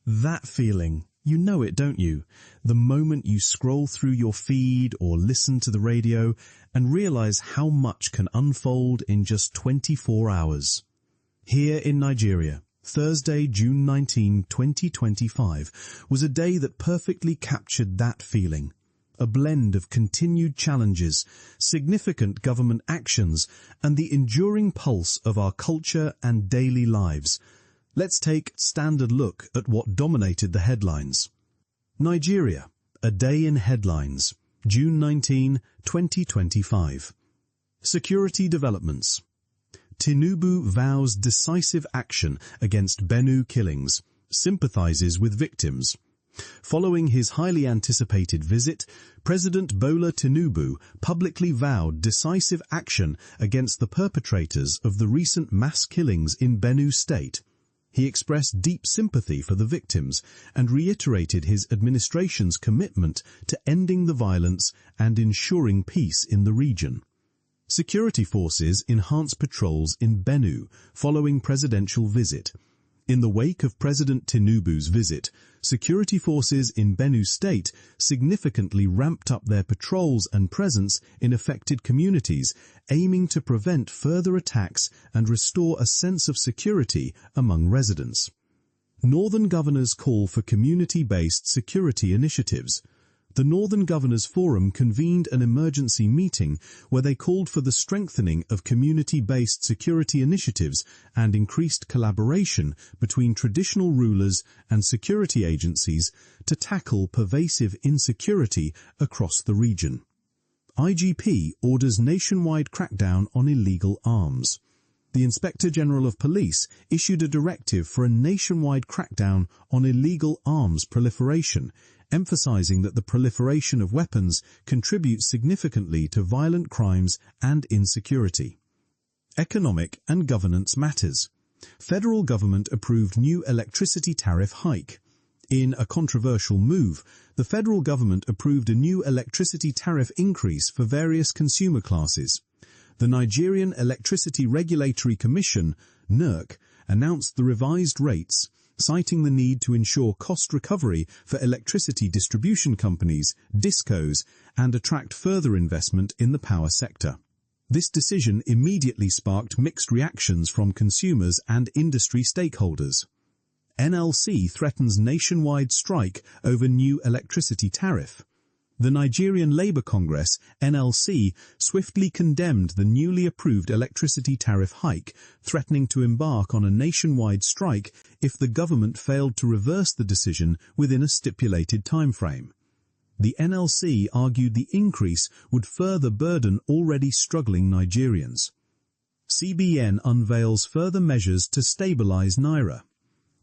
That feeling, you know it, don't you? The moment you scroll through your feed or listen to the radio and realize how much can unfold in just 24 hours. Here in Nigeria, Thursday, June 19, 2025, was a day that perfectly captured that feeling. A blend of continued challenges, significant government actions, and the enduring pulse of our culture and daily lives. Let's take a standard look at what dominated the headlines. Nigeria, a day in headlines, June 19, 2025. Security developments. Tinubu vows decisive action against Benue killings, sympathizes with victims. Following his highly anticipated visit, President Bola Tinubu publicly vowed decisive action against the perpetrators of the recent mass killings in Benue State. He expressed deep sympathy for the victims and reiterated his administration's commitment to ending the violence and ensuring peace in the region. Security forces enhanced patrols in Benue following presidential visit. In the wake of President Tinubu's visit, security forces in Benue State significantly ramped up their patrols and presence in affected communities, aiming to prevent further attacks and restore a sense of security among residents. Northern governors call for community-based security initiatives. The Northern Governors Forum convened an emergency meeting where they called for the strengthening of community-based security initiatives and increased collaboration between traditional rulers and security agencies to tackle pervasive insecurity across the region. IGP orders nationwide crackdown on illegal arms. The Inspector General of Police issued a directive for a nationwide crackdown on illegal arms proliferation, emphasizing that the proliferation of weapons contributes significantly to violent crimes and insecurity. Economic and governance matters. Federal government approved new electricity tariff hike. In a controversial move, the federal government approved a new electricity tariff increase for various consumer classes. The Nigerian Electricity Regulatory Commission, NERC, announced the revised rates, citing the need to ensure cost recovery for electricity distribution companies, DISCOs, and attract further investment in the power sector. This decision immediately sparked mixed reactions from consumers and industry stakeholders. NLC threatens nationwide strike over new electricity tariff. The Nigerian Labour Congress, NLC, swiftly condemned the newly approved electricity tariff hike, threatening to embark on a nationwide strike if the government failed to reverse the decision within a stipulated timeframe. The NLC argued the increase would further burden already struggling Nigerians. CBN unveils further measures to stabilize Naira.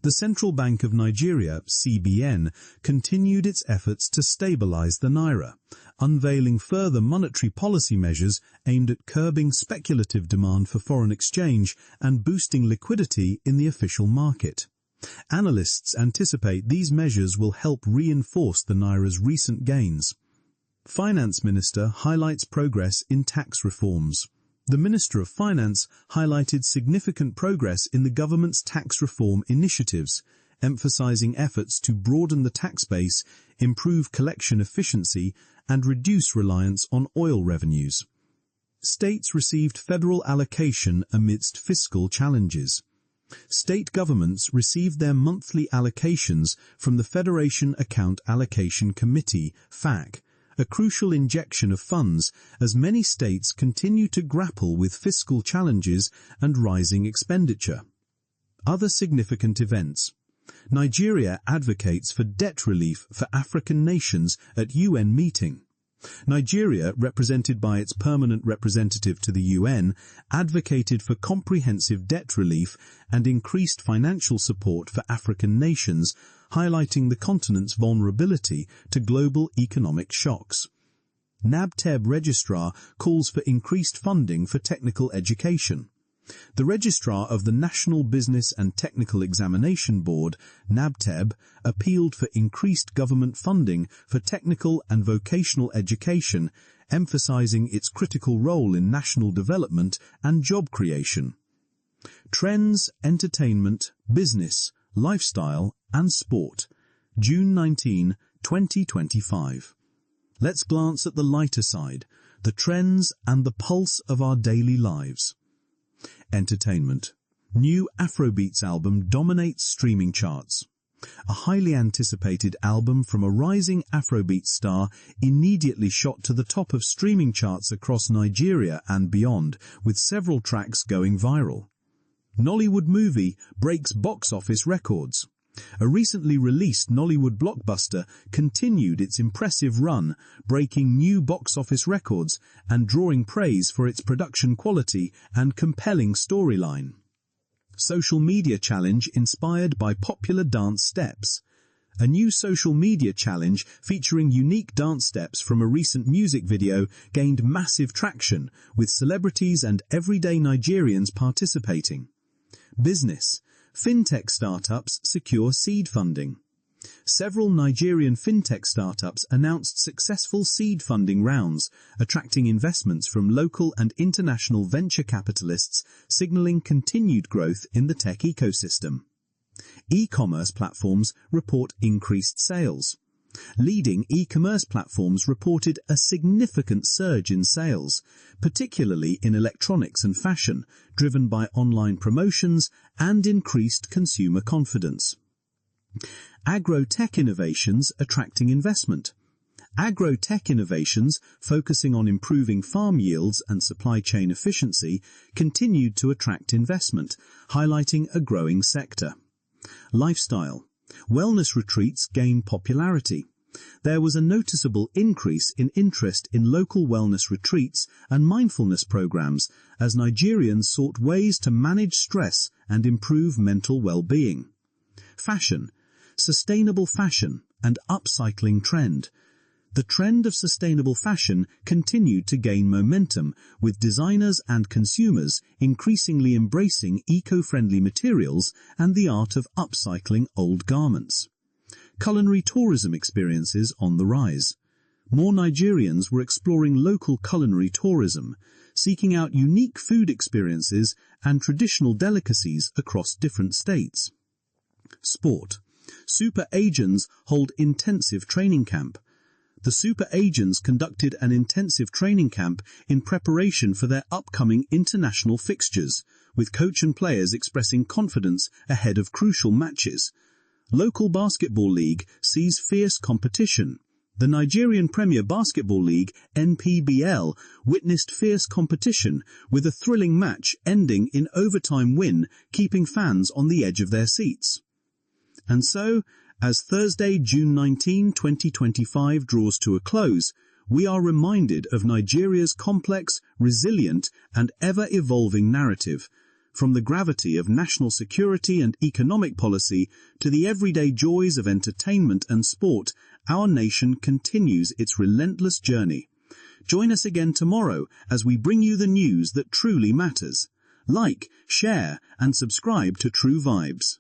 The Central Bank of Nigeria, CBN, continued its efforts to stabilize the Naira, unveiling further monetary policy measures aimed at curbing speculative demand for foreign exchange and boosting liquidity in the official market. Analysts anticipate these measures will help reinforce the Naira's recent gains. Finance Minister highlights progress in tax reforms. The Minister of Finance highlighted significant progress in the government's tax reform initiatives, emphasizing efforts to broaden the tax base, improve collection efficiency, and reduce reliance on oil revenues. States received federal allocation amidst fiscal challenges. State governments received their monthly allocations from the Federation Account Allocation Committee, FAC, a crucial injection of funds as many states continue to grapple with fiscal challenges and rising expenditure. Other significant events. Nigeria advocates for debt relief for African nations at UN meeting. Nigeria, represented by its permanent representative to the UN, advocated for comprehensive debt relief and increased financial support for African nations, highlighting the continent's vulnerability to global economic shocks. NABTEB Registrar calls for increased funding for technical education. The Registrar of the National Business and Technical Examination Board, NABTEB, appealed for increased government funding for technical and vocational education, emphasizing its critical role in national development and job creation. Trends, entertainment, business, lifestyle, and sport, June 19, 2025. Let's glance at the lighter side, the trends and the pulse of our daily lives. Entertainment. New Afrobeats album dominates streaming charts. A highly anticipated album from a rising Afrobeat star immediately shot to the top of streaming charts across Nigeria and beyond, with several tracks going viral. Nollywood movie breaks box office records. A recently released Nollywood blockbuster continued its impressive run, breaking new box office records and drawing praise for its production quality and compelling storyline. Social media challenge inspired by popular dance steps. A new social media challenge featuring unique dance steps from a recent music video gained massive traction, with celebrities and everyday Nigerians participating. Business. Fintech startups secure seed funding. Several Nigerian fintech startups announced successful seed funding rounds, attracting investments from local and international venture capitalists, signaling continued growth in the tech ecosystem. E-commerce platforms report increased sales. Leading e-commerce platforms reported a significant surge in sales, particularly in electronics and fashion, driven by online promotions and increased consumer confidence. Agro-tech innovations attracting investment. Agro-tech innovations, focusing on improving farm yields and supply chain efficiency, continued to attract investment, highlighting a growing sector. Lifestyle. Wellness retreats gain popularity. There was a noticeable increase in interest in local wellness retreats and mindfulness programs as Nigerians sought ways to manage stress and improve mental well-being. Fashion. Sustainable fashion and upcycling trend. The trend of sustainable fashion continued to gain momentum, with designers and consumers increasingly embracing eco-friendly materials and the art of upcycling old garments. Culinary tourism experiences on the rise. More Nigerians were exploring local culinary tourism, seeking out unique food experiences and traditional delicacies across different states. Sport. Super Agents hold intensive training camp. The Super Agents conducted an intensive training camp in preparation for their upcoming international fixtures, with coach and players expressing confidence ahead of crucial matches. Local basketball league sees fierce competition. The Nigerian Premier Basketball League, NPBL, witnessed fierce competition, with a thrilling match ending in overtime win, keeping fans on the edge of their seats. And so, as Thursday, June 19, 2025 draws to a close, we are reminded of Nigeria's complex, resilient, and ever-evolving narrative. From the gravity of national security and economic policy to the everyday joys of entertainment and sport, our nation continues its relentless journey. Join us again tomorrow as we bring you the news that truly matters. Like, share, and subscribe to True Vibes.